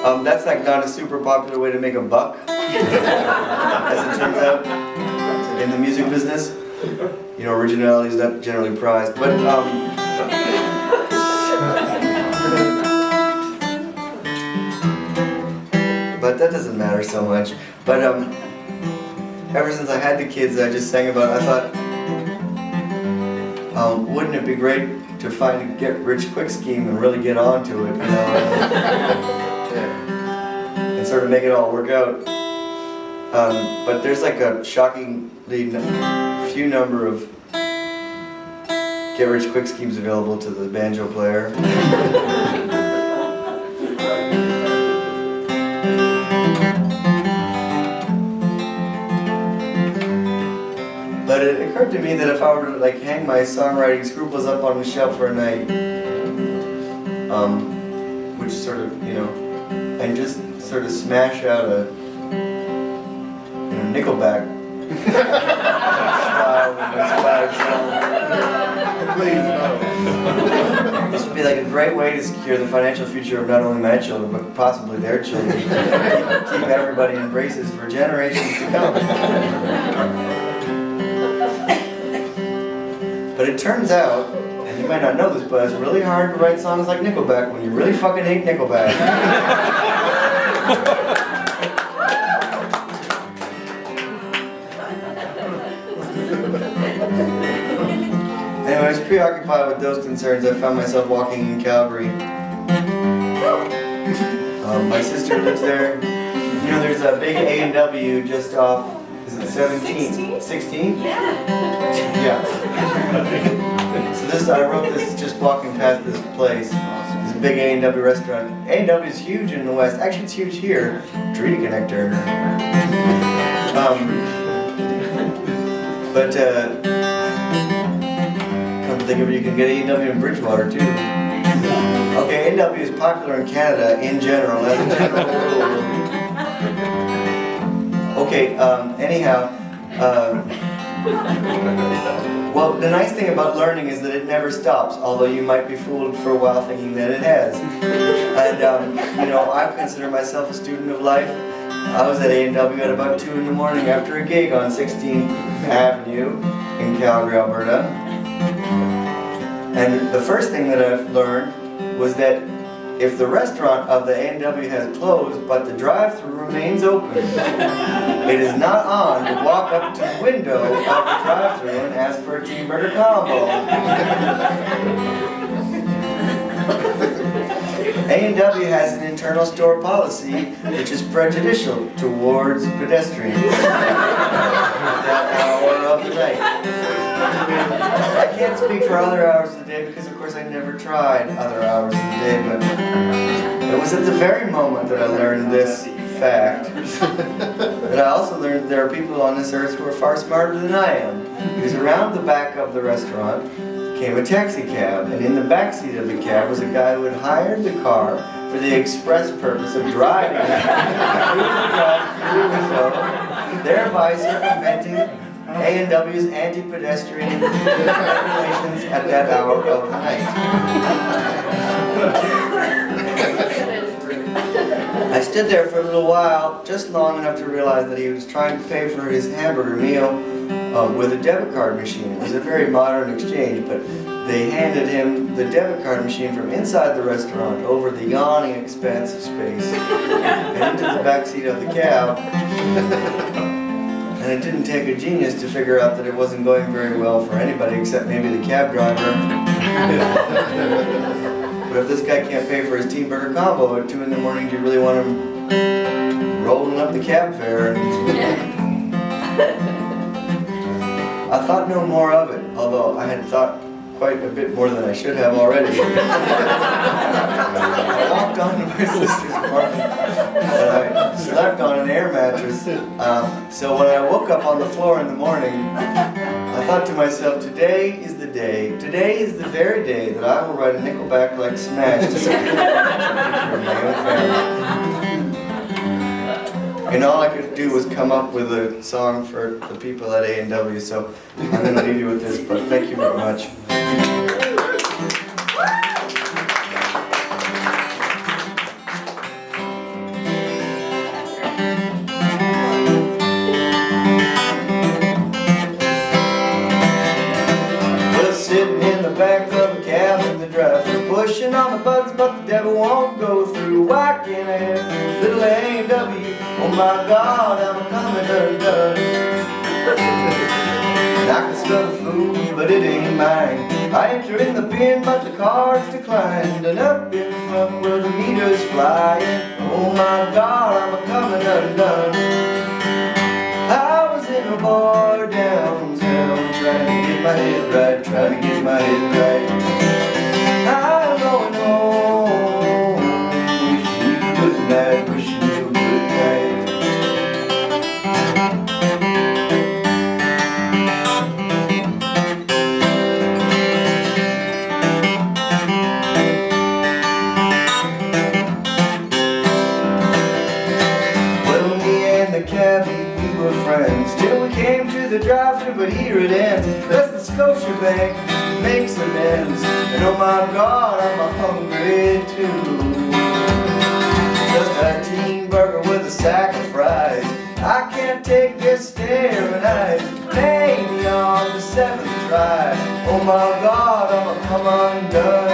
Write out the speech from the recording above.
That's like not a super popular way to make a buck, as it turns out, in the music business. You know, originality is not generally prized, but that doesn't matter so much. But ever since I had the kids, I just sang about it. I thought, wouldn't it be great to find a get-rich-quick scheme and really get onto it, you know, and sort of make it all work out. But there's like a shockingly few number of get-rich-quick schemes available to the banjo player. But it occurred to me that if I were to like hang my songwriting scruples up on the shelf for a night, which sort of, you know, and just sort of smash out a Nickelback style inspired song. Please, no. This would be like a great way to secure the financial future of not only my children, but possibly their children. Keep everybody in braces for generations to come. But it turns out, and you might not know this, but it's really hard to write songs like Nickelback when you really fucking hate Nickelback. Anyway, I was preoccupied with those concerns. I found myself walking in Calgary. My sister lives there. You know, there's a big A&W just off, is it 17? 16? Yeah. Yeah. So I wrote this just walking past this place. This big A&W restaurant. A&W is huge in the West. Actually, it's huge here. Treaty connector. But come to think of it, you can get A&W in Bridgewater too. Okay, A&W is popular in Canada in general, as a general rule. Okay, anyhow. Well, the nice thing about learning is that it never stops, although you might be fooled for a while thinking that it has. And, you know, I consider myself a student of life. I was at A&W at about 2 in the morning after a gig on 16th Avenue in Calgary, Alberta. And the first thing that I've learned was that if the restaurant of the A&W has closed, but the drive-thru remains open, it is not on to walk up to the window of the drive-thru and ask for a tea-burger combo. A&W has an internal store policy which is prejudicial towards pedestrians at that hour of the night. I can't speak for other hours of the day because, of course, I never tried other hours of the day, but it was at the very moment that I learned this fact that I also learned that there are people on this earth who are far smarter than I am. Because around the back of the restaurant came a taxi cab, and in the back seat of the cab was a guy who had hired the car for the express purpose of driving through the drive-thru window, thereby circumventing A&W's anti-pedestrian regulations at that hour of the night. I stood there for a little while, just long enough to realize that he was trying to pay for his hamburger meal with a debit card machine. It was a very modern exchange, but they handed him the debit card machine from inside the restaurant over the yawning expanse of space and into the back seat of the cab. And it didn't take a genius to figure out that it wasn't going very well for anybody except maybe the cab driver. But if this guy can't pay for his tea burger combo at 2 in the morning, do you really want him rolling up the cab fare? I thought no more of it, although I had thought quite a bit more than I should have already. I walked on to my sister's apartment and I slept on an air mattress. So when I woke up on the floor in the morning, I thought to myself, today is the day. Today is the very day that I will write a Nickelback-like smash to secure the future of my own family. And all I could do was come up with a song for the people at A&W, so I'm going to leave you with this, but thank you very much. don't go through whacking it. Little A&W, oh my God, I'm coming undone. And I can smell the food, but it ain't mine. I enter in the bin, but the cards declined. And up in front where the meter's flying, oh my God, I'm coming undone. I was in a bar downtown, trying to get my head right, trying to get my head right. I'm going home, wishing you good night, wishing you good night. Well, me and the cabbie, we were friends till we came to the drive-thru, but here it ends. That's the Scotia Bank makes amends, and oh my God, I'm hungry too. Just a teen burger with a sack of fries. I can't take this staring eyes. Maybe on the 7th try, oh my God, I'm come undone.